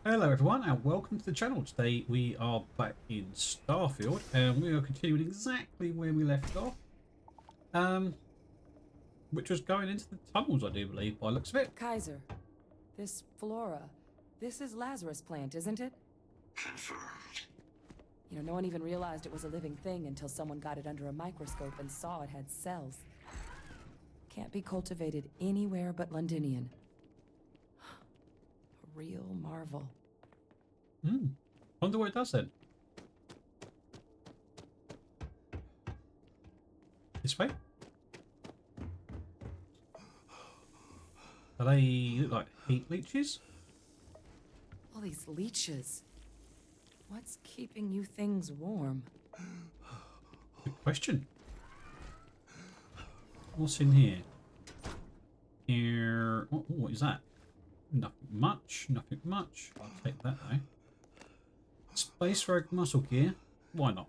Hello everyone and welcome to the channel. Today we are back in Starfield and we are continuing exactly where we left off. Which was going into the tunnels, I do believe, by the looks of it. Kaiser, this flora, this is Lazarus plant, isn't it? Confirmed. You know, no one even realized it was a living thing until someone got it under a microscope and saw it had cells. Can't be cultivated anywhere but Londinian. A real marvel. Wonder what it does then. This way? Do they look like heat leeches? All these leeches. What's keeping you things warm? Good question. What's in here? Here. What is that? Nothing much. Nothing much. I'll take that though. Spacefaring muscle gear. Why not?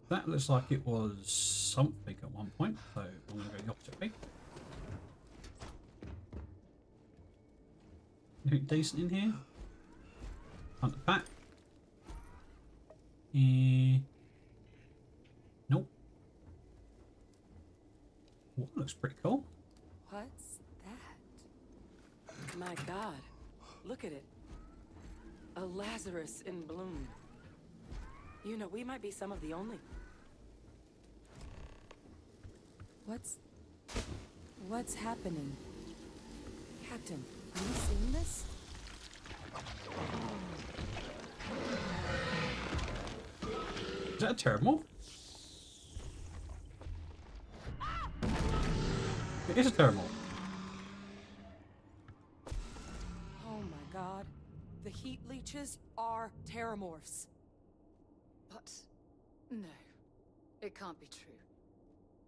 That looks like it was something at one point, so I'm going to go the opposite way. Anything decent in here? Hunt the pack. Nope. Well, that looks pretty cool. What's that? My God, look at it. A Lazarus in bloom. You know, we might be some of the only. What's happening? Captain, are you seeing this? Is that a Terramorph? It is a Terramorph. Oh my God. The heat leeches are terramorphs. But no, it can't be true.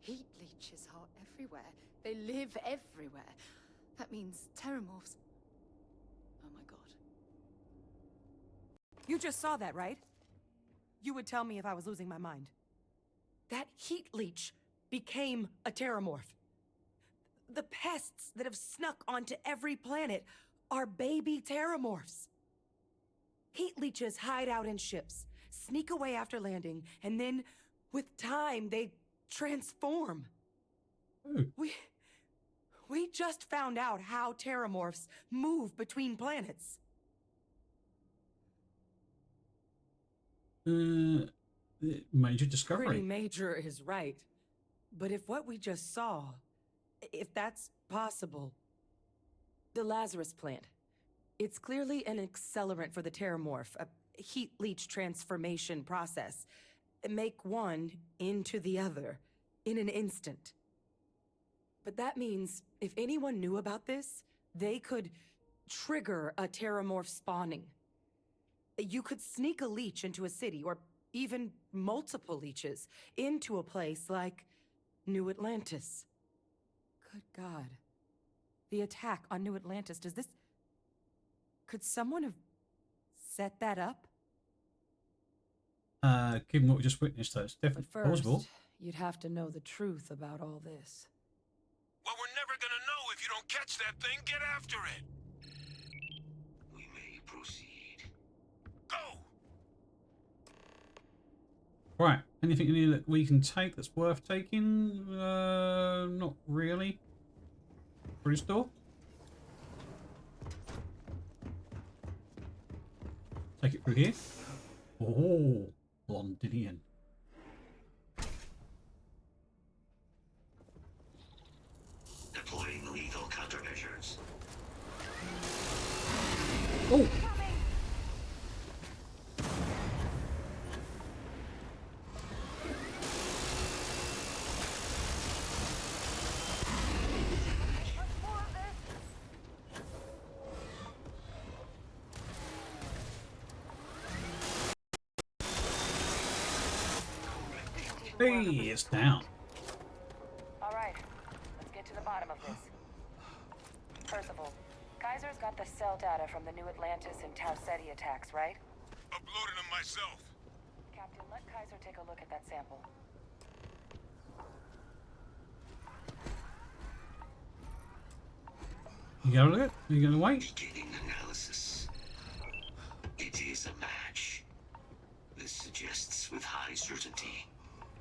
Heat leeches are everywhere. They live everywhere. That means terramorphs. Oh my God. You just saw that, right? You would tell me if I was losing my mind. That heat leech became a terramorph. The pests that have snuck onto every planet are baby terramorphs. Heat leeches hide out in ships, sneak away after landing, and then, with time, they transform. Ooh. We just found out how terramorphs move between planets. Major discovery. Pretty major is right. But if what we just saw, if that's possible, the Lazarus plant, it's clearly an accelerant for the terramorph, a heat leech transformation process. Make one into the other in an instant. But that means if anyone knew about this, they could trigger a terramorph spawning. You could sneak a leech into a city, or even multiple leeches, into a place like New Atlantis. Good God. The attack on New Atlantis, could someone have set that up? Given what we just witnessed, though, it's definitely But first, plausible. you'd have to know the truth about all this. Well, we're never gonna know if you don't catch that thing. Get after it. We may proceed. Go! Right. Anything in here that we can take that's worth taking? Not really. Through this door. Take it through here. Oh, Londinian. Deploying lethal countermeasures. Oh! Hey, it's down. All right, let's get to the bottom of this. First of all, Kaiser's got the cell data from the New Atlantis and Tau Ceti attacks, right? Uploading them myself. Captain, let Kaiser take a look at that sample. You gonna look? You gonna wait? Beginning analysis. It is a match. This suggests with high certainty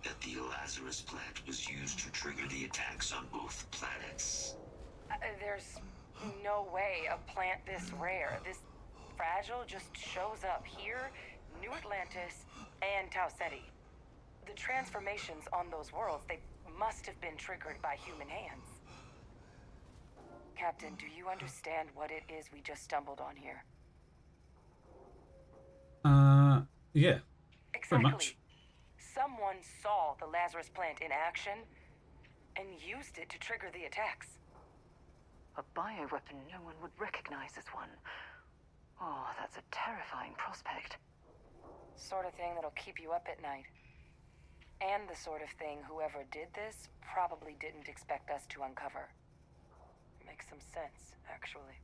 that the Lazarus plant was used to trigger the attacks on both planets. There's no way a plant this rare, this fragile, just shows up here, New Atlantis, and Tau Ceti. The transformations on those worlds, they must have been triggered by human hands. Captain, do you understand what it is we just stumbled on here? Yeah. Pretty Exactly. much. Someone saw the Lazarus plant in action and used it to trigger the attacks. A bioweapon no one would recognize as one. Oh, that's a terrifying prospect. Sort of thing that'll keep you up at night. And the sort of thing whoever did this probably didn't expect us to uncover. Makes some sense, actually.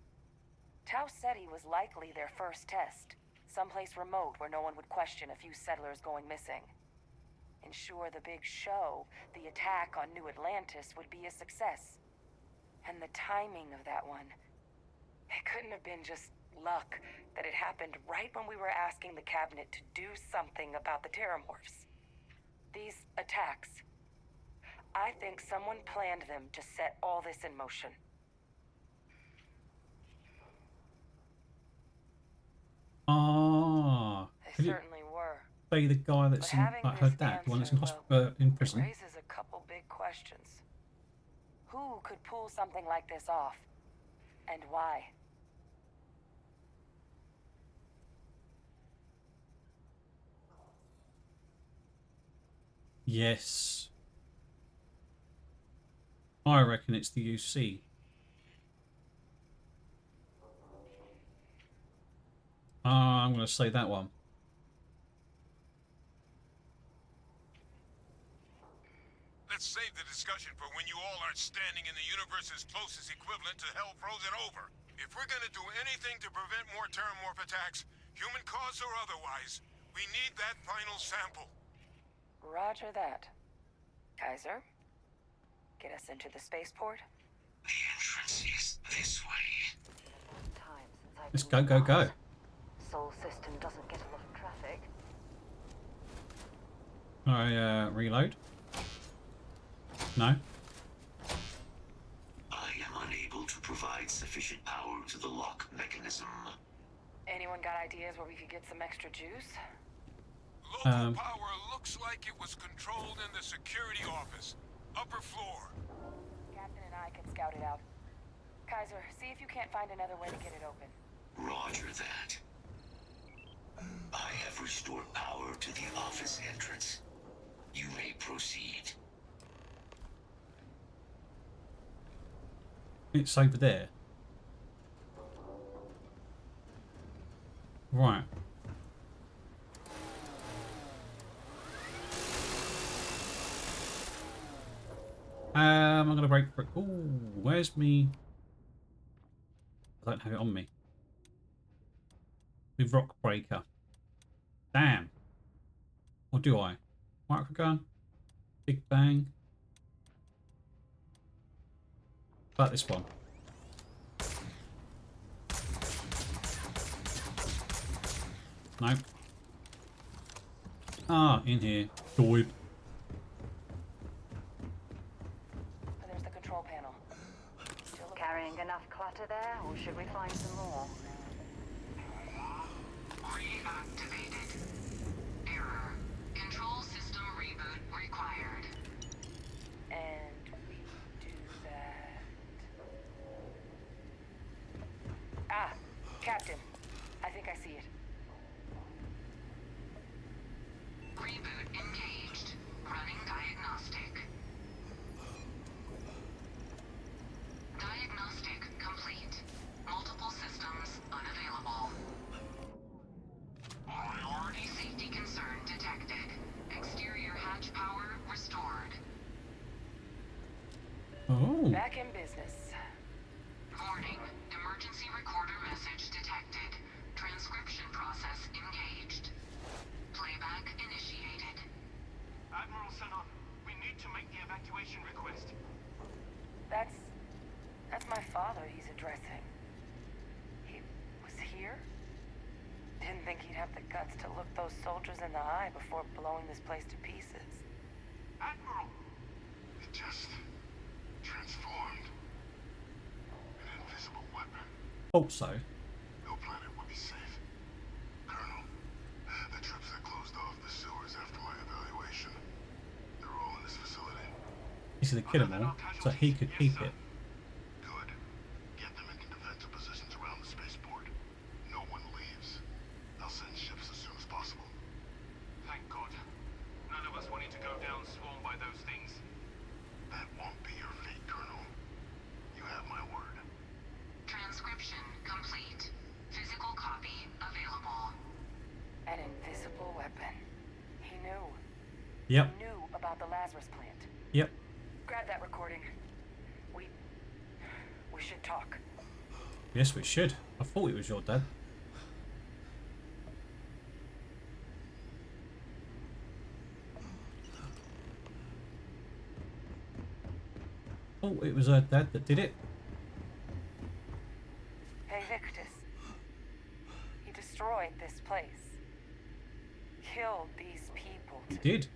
Tau Ceti was likely their first test. Someplace remote where no one would question a few settlers going missing. Ensure the big show, the attack on New Atlantis, would be a success. And the timing of that one, it couldn't have been just luck that it happened right when we were asking the cabinet to do something about the terramorphs. These attacks, I think someone planned them to set all this in motion. Ah. They Could it certainly were. be the guy that's But in, having like her this dad, the one that's in, answer, well, in It prison? raises a couple big questions. Who could pull something like this off? And why? Yes. I reckon it's the UC. I'm going to say that one. Let's save the discussion for when you all aren't standing in the universe's closest equivalent to hell frozen over. If we're gonna do anything to prevent more terramorph attacks, human cause or otherwise, we need that final sample. Roger that. Kaiser, get us into the spaceport? The entrance is this way. Time since I've Let's been go, go, go. past. Sol system doesn't get a lot of traffic. I reload. No. I am unable to provide sufficient power to the lock mechanism. Anyone got ideas where we could get some extra juice? Local power looks like it was controlled in the security office. Upper floor. Captain and I can scout it out. Kaiser, see if you can't find another way to get it open. Roger that. I have restored power to the office entrance. You may proceed. It's over there. Right. I'm gonna break. Ooh, where's me? I don't have it on me. The rock breaker. Damn. Or do I? Microgun. Big bang. About this one. Nope. Ah, in here. Doib. There's the control panel. Still looking. Carrying enough clutter there, or should we find some more? Reactivated. Error. Control system reboot required. And we do that. Ah, Captain. I think I see it. Reboot engaged. Running diagnostic. Diagnostic complete. Multiple systems unavailable. Priority safety concern detected. Exterior hatch power restored. Oh. Back in business. Warning. Emergency recorder message detected. Transcription process engaged. Playback initiated. Admiral Senon, we need to make the evacuation request. That's my father he's addressing. He was here? Didn't think he'd have the guts to look those soldiers in the eye before blowing this place to pieces. Admiral! It just transformed. An invisible weapon. Also, No planet would be safe. Colonel, the troops that closed off the sewers after my evaluation, they're all in this facility. he's going to kill them all so he could keep it. Good. Get them into defensive positions around the spaceport. No one leaves. I'll send ships as soon as possible. Thank God. None of us wanted to go down swarmed by those things. That won't be your fate, Colonel. You have my word. Transcription complete. Physical copy available. An invisible weapon. He knew. Yep, He knew about the Lazarus plant. yep. Grab that recording. We should talk. Yes, we should. I thought it was your dad. Oh, it was her dad that did it. Hey, Victus. He destroyed this place. Killed these people He to did.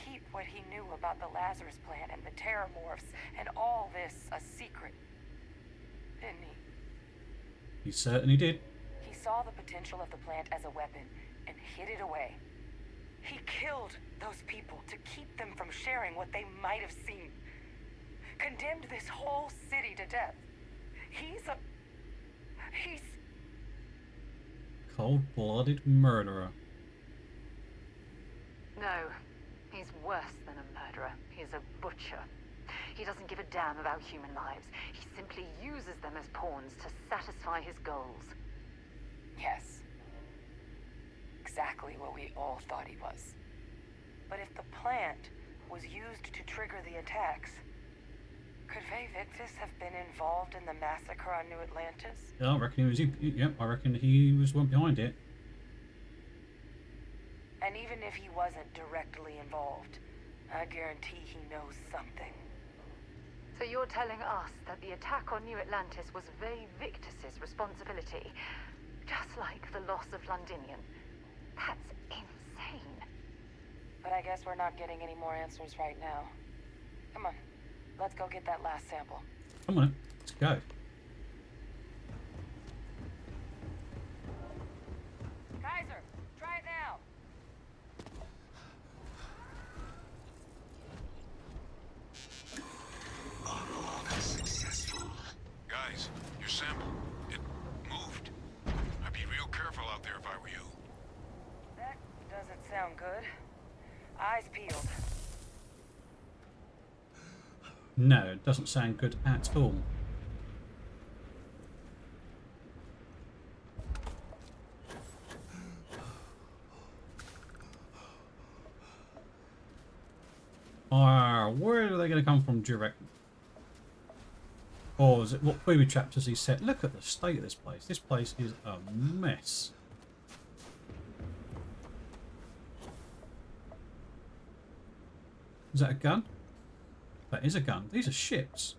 keep what he knew about the Lazarus plant and the terramorphs and all this a secret. Didn't he? He certainly did. He saw the potential of the plant as a weapon and hid it away. He killed those people to keep them from sharing what they might have seen. Condemned this whole city to death. He's Cold-blooded murderer. No, he's worse than a murderer. He's a butcher. He doesn't give a damn about human lives. He simply uses them as pawns to satisfy his goals. Yes. Exactly what we all thought he was. But if the plant was used to trigger the attacks, could Vay Victus have been involved in the massacre on New Atlantis? Yeah, I reckon he was. Yep, I reckon he was one behind it. And even if he wasn't directly involved, I guarantee he knows something. So you're telling us that the attack on New Atlantis was Vay Victus's responsibility, just like the loss of Londinium? That's insane. But I guess we're not getting any more answers right now. Come on, let's go get that last sample. Come on, let's go. Kaiser, try it now. Guys, your sample, it moved. I'd be real careful out there if I were you. That doesn't sound good. Eyes peeled. No, it doesn't sound good at all. Where are they going to come from direct? Or is it what booby traps has he set? Look at the state of this place. This place is a mess. Is that a gun? That is a gun. These are ships.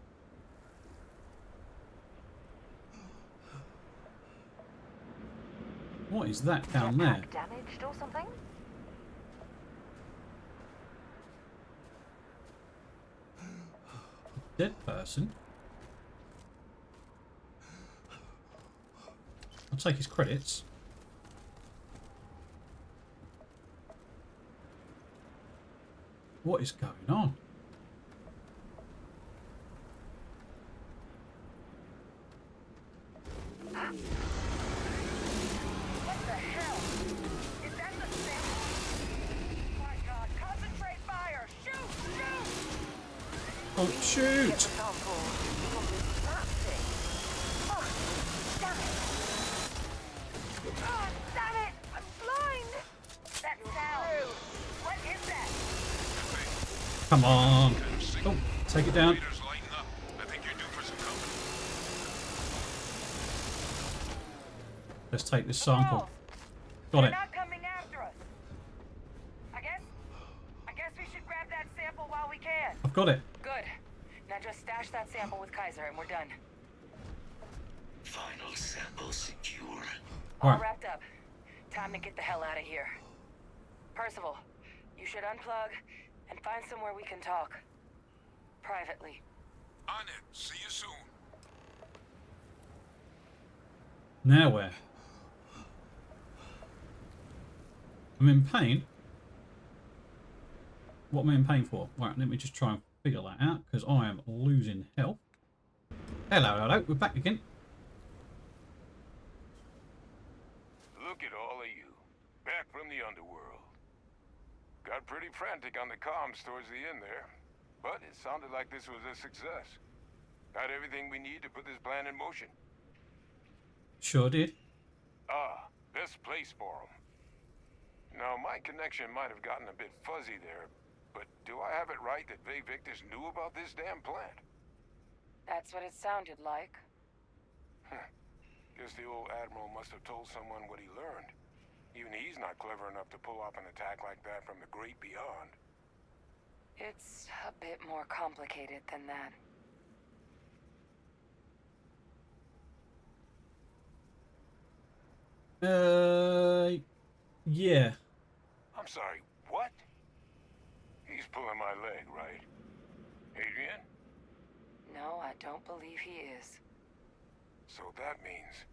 What is that down there? Jetpack damaged or something? Dead person. I'll take his credits. What is going on? What the hell? Is that the sample? My God, concentrate fire! Shoot! Shoot! Oh, shoot! Get the sample. That's it. Oh, damn it. Oh, damn it! I'm blind! That sound! What is that? Come on. Oh, take it down. Raiders, lighten up. I think you're due for some company. Let's take this sample. Got They're it. not coming after us. I guess we should grab that sample while we can. I've got it. Good. Now just stash that sample with Kaiser and we're done. Final sample secure. All Right. wrapped up. Time to get the hell out of here. Percival, you should unplug and find somewhere we can talk. Privately. On it. See you soon. Now where? I'm in pain. What am I in pain for? Right, let me just try and figure that out because I am losing health. Hello, hello, we're back again. Look at all of you. Back from the underworld. Got pretty frantic on the comms towards the end there. But it sounded like this was a success. Got everything we need to put this plan in motion. Sure did. Ah, best place for them. Now, my connection might have gotten a bit fuzzy there, but do I have it right that Victus knew about this damn plant? That's what it sounded like. Guess the old Admiral must have told someone what he learned. Even he's not clever enough to pull off an attack like that from the great beyond. It's a bit more complicated than that. Yeah. I'm sorry, what? He's pulling my leg, right? Adrian? No, I don't believe he is. So that means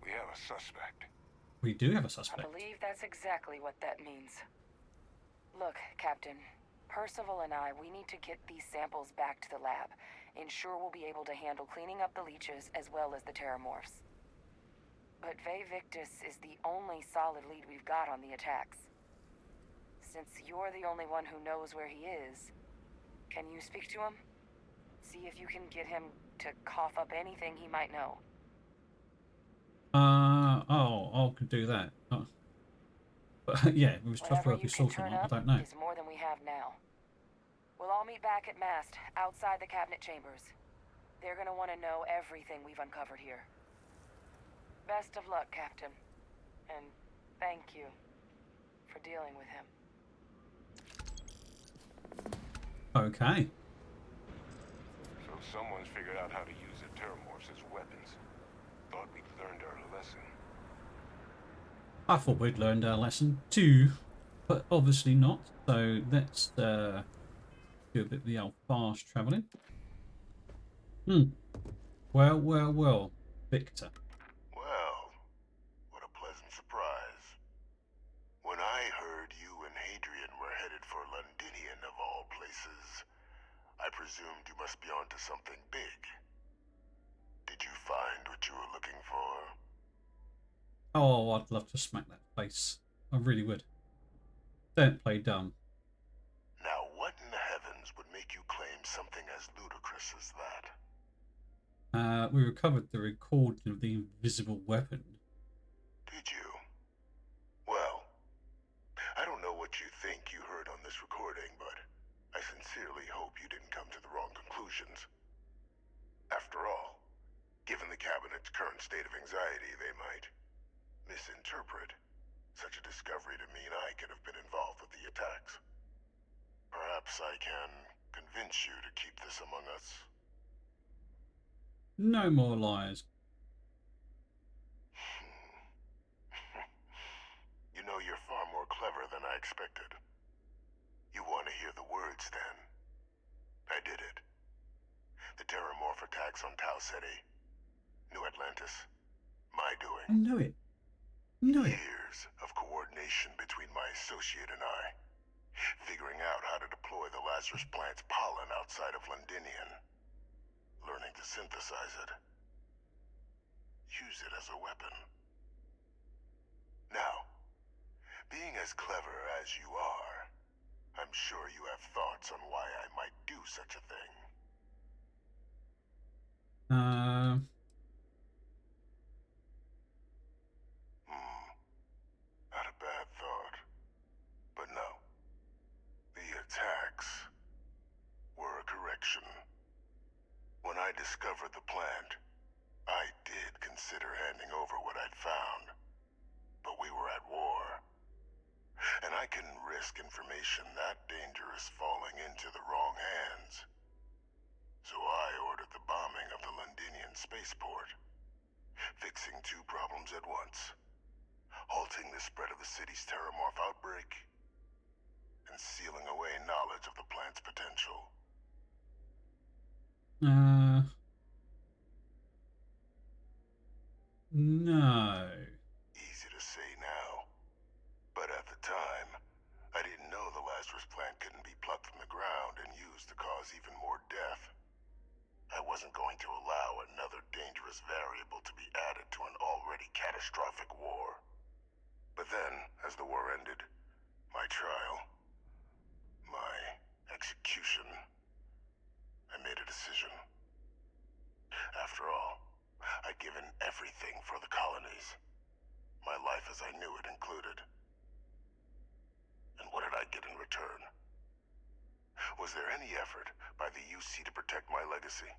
we have a suspect. We do have a I suspect. believe that's exactly what that means. Look, Captain. Percival and I, we need to get these samples back to the lab. Ensure we'll be able to handle cleaning up the leeches as well as the terramorphs. But Victus is the only solid lead we've got on the attacks. Since you're the only one who knows where he is, can you speak to him? See if you can get him to cough up anything he might know. I could do that. Oh. But yeah, it was Whatever trustworthy you can source or turn not, I up don't know. is more than we have now. We'll all meet back at Mast, outside the cabinet chambers. They're gonna want to know everything we've uncovered here. Best of luck, Captain. And thank you for dealing with him. Okay. So someone's figured out how to use the terramorphs as weapons. Thought we'd learned our lesson. I thought we'd learned our lesson too, but obviously not. So let's do a bit of the old fast travelling. Well, Victor. Well, what a pleasant surprise. When I heard you and Hadrian were headed for Londinian of all places, I presumed you must be onto something big. Did you find what you were looking for? Oh, I'd love to smack that face. I really would. Don't play dumb. Now, what in the heavens would make you claim something as ludicrous as that? We recovered the recording of the invisible weapon. Did you? Well, I don't know what you think you heard on this recording, but I sincerely hope you didn't come to the wrong conclusions. After all, given the Cabinet's current state of anxiety, they might misinterpret such a discovery to mean I could have been involved with the attacks. Perhaps I can convince you to keep this among us. No more lies. You know, you're far more clever than I expected. You want to hear the words, then? I did it. The Terramorph attacks on Tau Ceti. New Atlantis. My doing. I know it. Years of coordination between my associate and I. Figuring out how to deploy the Lazarus plant's pollen outside of Londinian. Learning to synthesize it. Use it as a weapon. Now, being as clever as you are, I'm sure you have thoughts on why I might do such a thing. Not a bad thought. But no. The attacks were a correction. When I discovered the plant, I did consider handing over what I'd found. But we were at war. And I couldn't risk information that dangerous falling into the wrong hands. So I ordered the bombing of the Londinian spaceport. fixing two problems at once. Halting the spread of the city's terramorph outbreak, and sealing away knowledge of the plant's potential. No. Easy to say now, but at the time, I didn't know the Lazarus plant couldn't be plucked from the ground and used to cause even more death. I wasn't going to allow another dangerous variable to be added to an already catastrophic war. But then, as the war ended, my trial, my execution, I made a decision. After all, I'd given everything for the colonies. My life as I knew it included. And what did I get in return? Was there any effort by the UC to protect my legacy?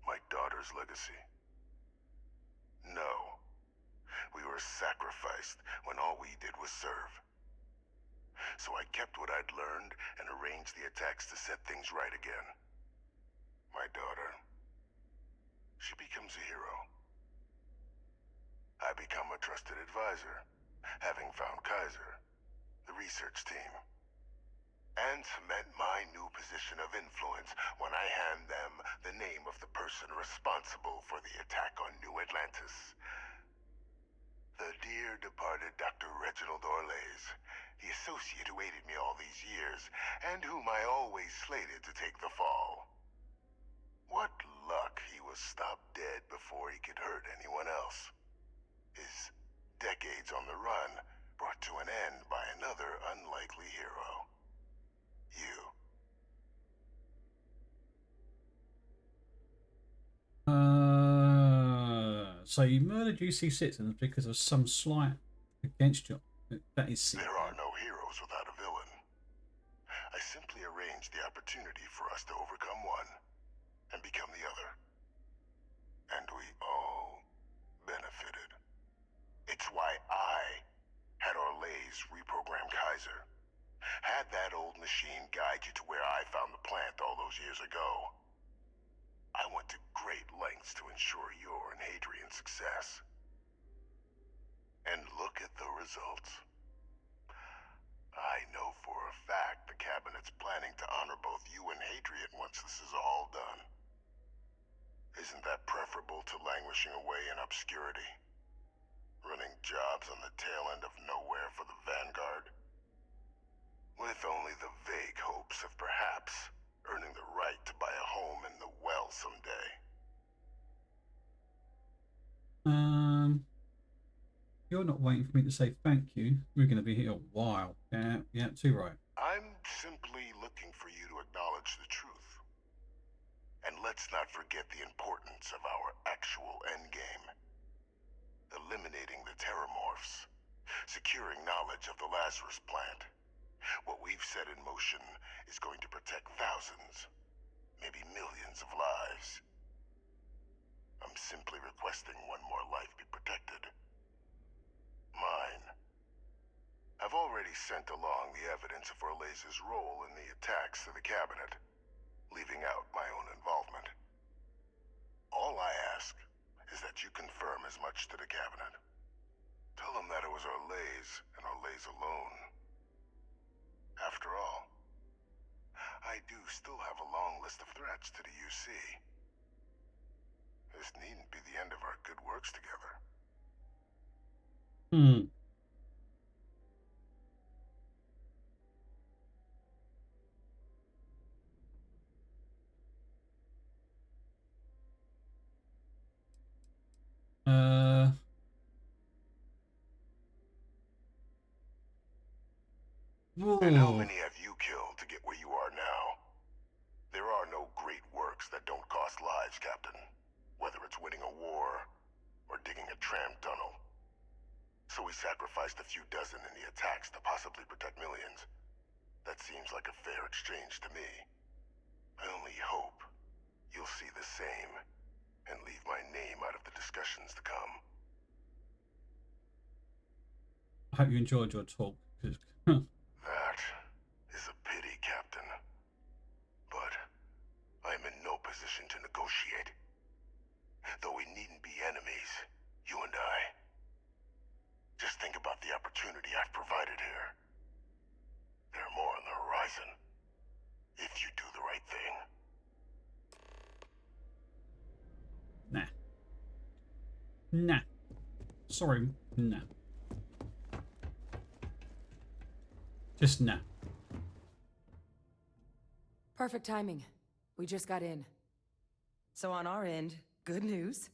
My daughter's legacy? No. We were sacrificed when all we did was serve. So I kept what I'd learned and arranged the attacks to set things right again. My daughter, she becomes a hero. I become a trusted advisor, having found Kaiser, the research team, and cement my new position of influence when I hand them the name of the person responsible for the attack on New Atlantis. The dear departed Dr. Reginald Orlays, the associate who aided me all these years, and whom I always slated to take the fall. What luck he was stopped dead before he could hurt anyone else. His decades on the run brought to an end by another unlikely hero. You. So you murdered UC citizens because of some slight against you. That is sick. There are no heroes without a villain. I simply arranged the opportunity for us to overcome one and become the other. And we all benefited. It's why I had Orlays reprogram Kaiser. Had that old machine guide you to where I found the plant all those years ago. I went to great lengths to ensure your and Hadrian's success. And look at the results. I know for a fact the Cabinet's planning to honor both you and Hadrian once this is all done. Isn't that preferable to languishing away in obscurity? Running jobs on the tail end of nowhere for the Vanguard? With only the vague hopes of perhaps earning the right to buy a home in the well someday. You're not waiting for me to say thank you. We're going to be here a while. Yeah, too right. I'm simply looking for you to acknowledge the truth. And let's not forget the importance of our actual endgame. Eliminating the terramorphs. Securing knowledge of the Lazarus plant. What we've set in motion is going to protect thousands, maybe millions of lives. I'm simply requesting one more life be protected. Mine. I've already sent along the evidence of Orlays' role in the attacks to the Cabinet, leaving out my own involvement. All I ask is that you confirm as much to the Cabinet. Tell them that it was Orlays and Orlays alone. After all, I do still have a long list of threats to the UC. This needn't be the end of our good works together. And how many have you killed to get where you are now? There are no great works that don't cost lives, Captain. Whether it's winning a war, or digging a tram tunnel. So we sacrificed a few dozen in the attacks to possibly protect millions. That seems like a fair exchange to me. I only hope you'll see the same, and leave my name out of the discussions to come. I hope you enjoyed your talk. That is a pity, Captain. But I'm in no position to negotiate. Though we needn't be enemies, you and I. Just think about the opportunity I've provided here. There are more on the horizon, if you do the right thing. Nah. Sorry, nah. Just nah. Perfect timing. We just got in. So on our end, good news.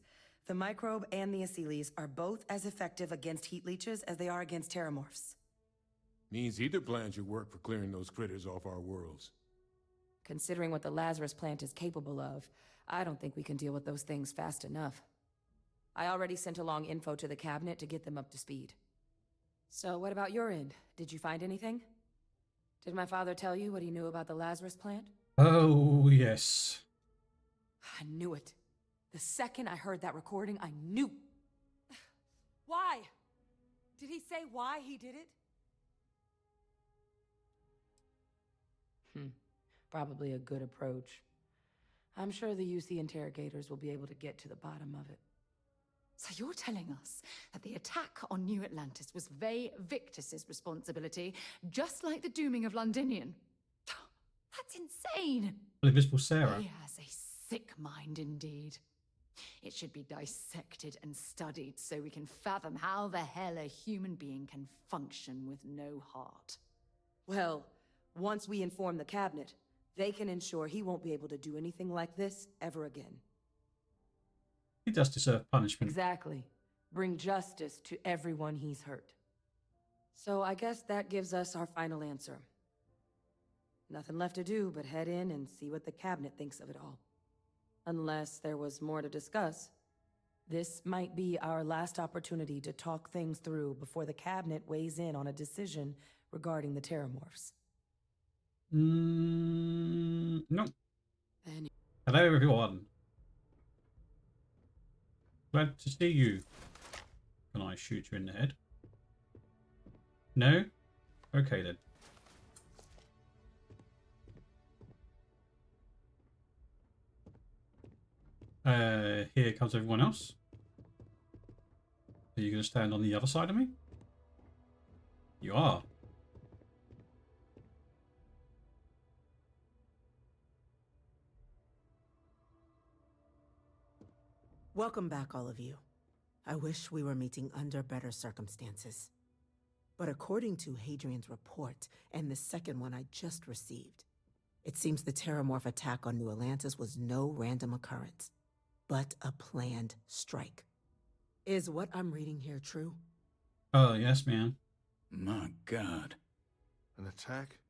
The microbe and the acyles are both as effective against heat leeches as they are against terramorphs. Means either plan should work for clearing those critters off our worlds. Considering what the Lazarus plant is capable of, I don't think we can deal with those things fast enough. I already sent along info to the cabinet to get them up to speed. So what about your end? Did you find anything? Did my father tell you what he knew about the Lazarus plant? Oh, yes. I knew it. The second I heard that recording, I knew. Why? Did he say why he did it? Probably a good approach. I'm sure the UC interrogators will be able to get to the bottom of it. So you're telling us that the attack on New Atlantis was Vae Victus's responsibility, just like the dooming of Londinion? That's insane! The Invisible Sarah. He has a sick mind indeed. It should be dissected and studied so we can fathom how the hell a human being can function with no heart. Well, once we inform the cabinet, they can ensure he won't be able to do anything like this ever again. He does deserve punishment. Exactly. Bring justice to everyone he's hurt. So I guess that gives us our final answer. Nothing left to do but head in and see what the cabinet thinks of it all. Unless there was more to discuss. This might be our last opportunity to talk things through before the cabinet weighs in on a decision regarding the terramorphs. No. Any Hello, everyone. Glad to see you. Can I shoot you in the head? No? Okay then. Here comes everyone else. Are you going to stand on the other side of me? You are. Welcome back, all of you. I wish we were meeting under better circumstances. But according to Hadrian's report, and the second one I just received, it seems the Terramorph attack on New Atlantis was no random occurrence, but a planned strike. Is what I'm reading here true? Oh, yes, ma'am. My God. An attack?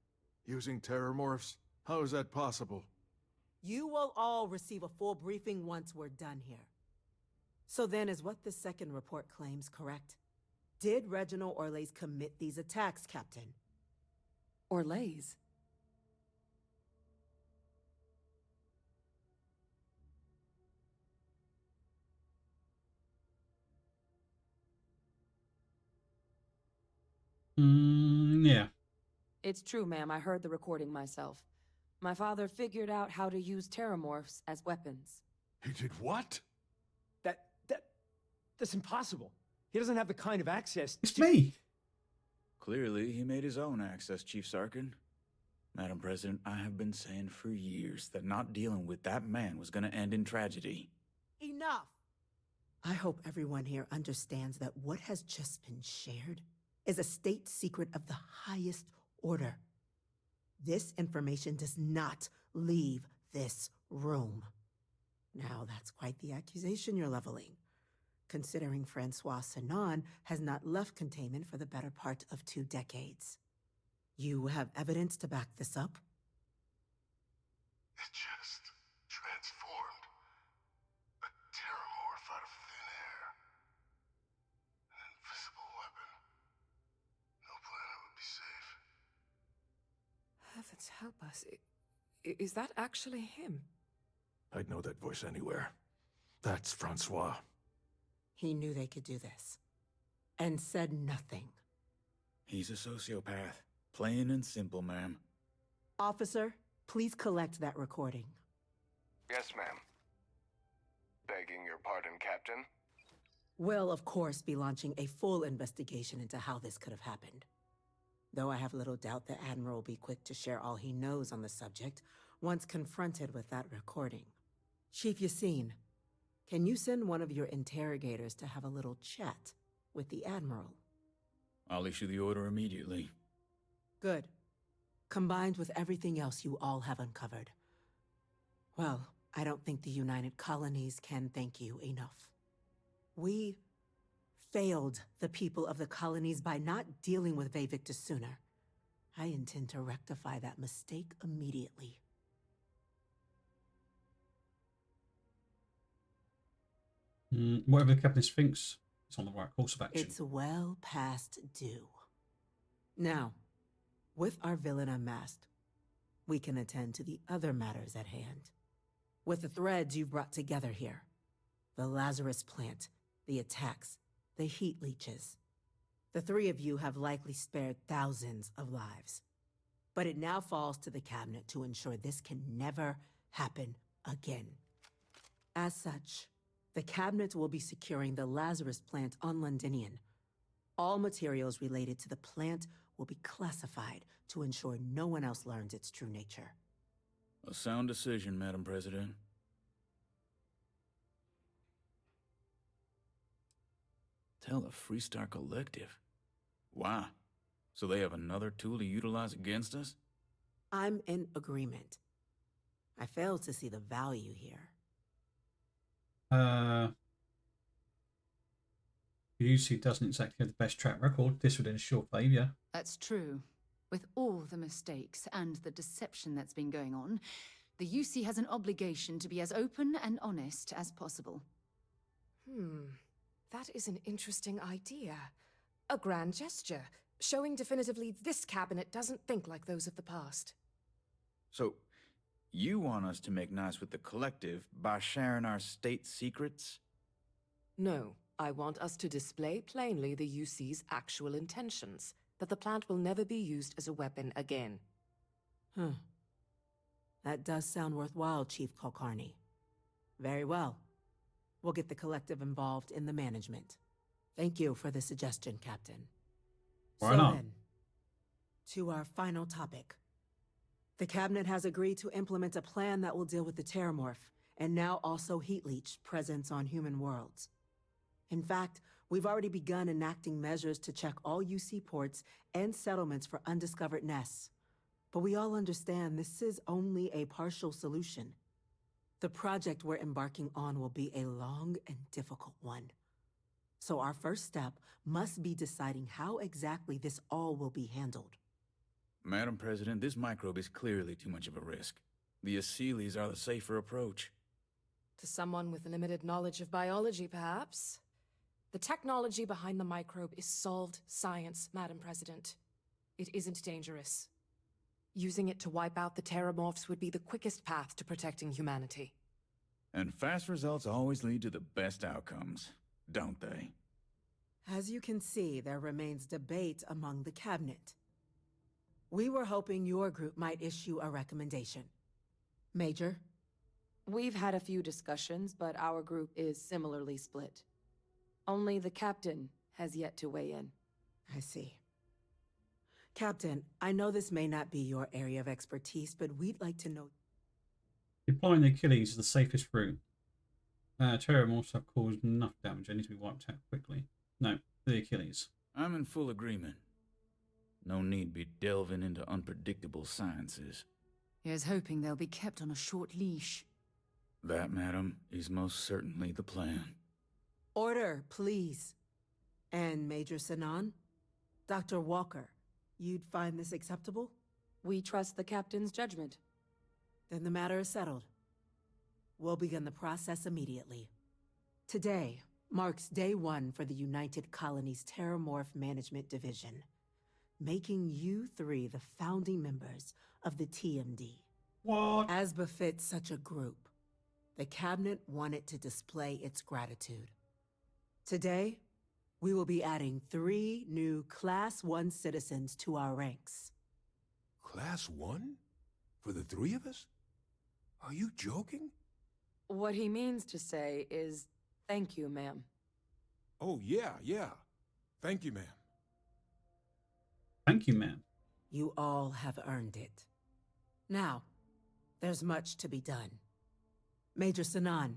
Using terramorphs? How is that possible? You will all receive a full briefing once we're done here. So then, is what the second report claims correct? Did Reginald Orlays commit these attacks, Captain? Orlays? Yeah. It's true, ma'am. I heard the recording myself. My father figured out how to use terramorphs as weapons. He did what? That's impossible. He doesn't have the kind of access. It's me. Clearly, he made his own access, Chief Sarkin. Madam President, I have been saying for years that not dealing with that man was gonna end in tragedy. Enough! I hope everyone here understands that what has just been shared is a state secret of the highest order. This information does not leave this room. Now, that's quite the accusation you're leveling, considering Francois Sinon has not left containment for the better part of 2 decades. You have evidence to back this up? It just transformed. A terramorph out of thin air. An invisible weapon. No planet would be safe. Heavens help us. Is that actually him? I'd know that voice anywhere. That's Francois. He knew they could do this, and said nothing. He's a sociopath. Plain and simple, ma'am. Officer, please collect that recording. Yes, ma'am. Beg begging your pardon, Captain. We'll, of course, be launching a full investigation into how this could have happened. Though I have little doubt the Admiral will be quick to share all he knows on the subject once confronted with that recording. Chief Yassine, can you send one of your interrogators to have a little chat with the Admiral? I'll issue the order immediately. Good. Combined with everything else you all have uncovered. Well, I don't think the United Colonies can thank you enough. We failed the people of the colonies by not dealing with Vevictus sooner. I intend to rectify that mistake immediately. Whatever the captain thinks, it's on the right course of action. It's well past due. Now, with our villain unmasked, we can attend to the other matters at hand. With the threads you've brought together here, the Lazarus plant, the attacks, the heat leeches, the three of you have likely spared thousands of lives. But it now falls to the cabinet to ensure this can never happen again. As such, the cabinet will be securing the Lazarus plant on Londinian. All materials related to the plant will be classified to ensure no one else learns its true nature. A sound decision, Madam President. Tell the Freestar Collective. Wow. So they have another tool to utilize against us? I'm in agreement. I fail to see the value here. UC doesn't exactly have the best track record. This would ensure failure. That's true. With all the mistakes and the deception that's been going on, the UC has an obligation to be as open and honest as possible. That is an interesting idea. A grand gesture, showing definitively this cabinet doesn't think like those of the past. So, you want us to make nice with the collective by sharing our state secrets? No, I want us to display plainly the UC's actual intentions, that the plant will never be used as a weapon again. That does sound worthwhile, Chief Kulkarni. Very well. We'll get the collective involved in the management. Thank you for the suggestion, Captain. Why not? Then, to our final topic. The cabinet has agreed to implement a plan that will deal with the Terramorph, and now also Heat Leech presence on human worlds. In fact, we've already begun enacting measures to check all UC ports and settlements for undiscovered nests. But we all understand this is only a partial solution. The project we're embarking on will be a long and difficult one. So our first step must be deciding how exactly this all will be handled. Madam President, this microbe is clearly too much of a risk. The Aseles are the safer approach. To someone with limited knowledge of biology, perhaps. The technology behind the microbe is solved science, Madam President. It isn't dangerous. Using it to wipe out the Terramorphs would be the quickest path to protecting humanity. And fast results always lead to the best outcomes, don't they? As you can see, there remains debate among the cabinet. We were hoping your group might issue a recommendation. Major? We've had a few discussions, but our group is similarly split. Only the captain has yet to weigh in. I see. Captain, I know this may not be your area of expertise, but we'd like to know... Deploying the Achilles is the safest route. Terramorphs have caused enough damage. They need to be wiped out quickly. No, the Achilles. I'm in full agreement. No need be delving into unpredictable sciences. Here's hoping they'll be kept on a short leash. That, madam, is most certainly the plan. Order, please. And Major Sinan? Dr. Walker, you'd find this acceptable? We trust the captain's judgment. Then the matter is settled. We'll begin the process immediately. Today marks day one for the United Colonies Terramorph Management Division, making you three the founding members of the TMD. What? As befits such a group, the cabinet wanted to display its gratitude. Today, we will be adding 3 new Class 1 citizens to our ranks. Class 1? For the 3 of us? Are you joking? What he means to say is, thank you, ma'am. Oh, yeah. Thank you, ma'am. Thank you, ma'am. You all have earned it. Now, there's much to be done. Major Sanan,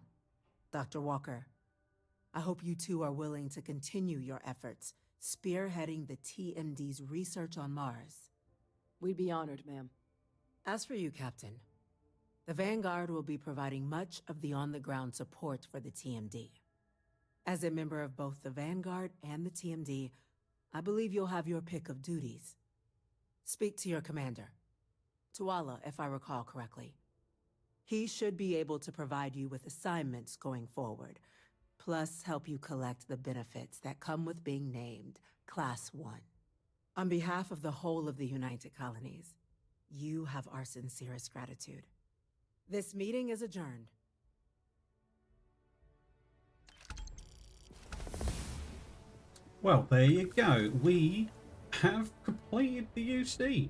Dr. Walker, I hope you two are willing to continue your efforts, spearheading the TMD's research on Mars. We'd be honored, ma'am. As for you, Captain, the Vanguard will be providing much of the on-the-ground support for the TMD. As a member of both the Vanguard and the TMD, I believe you'll have your pick of duties. Speak to your commander, Tuala, if I recall correctly. He should be able to provide you with assignments going forward, plus help you collect the benefits that come with being named Class 1. On behalf of the whole of the United Colonies, you have our sincerest gratitude. This meeting is adjourned. Well, there you go. We have completed the UC.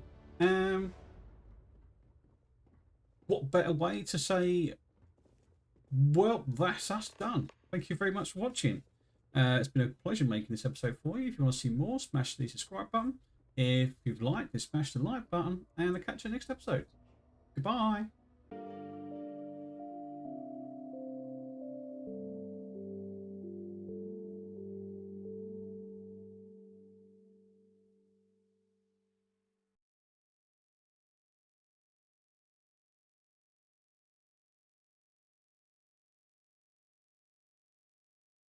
What better way to say, well, that's us done. Thank you very much for watching. It's been a pleasure making this episode for you. If you want to see more, smash the subscribe button. If you've liked it, smash the like button, and I'll catch you next episode. Goodbye.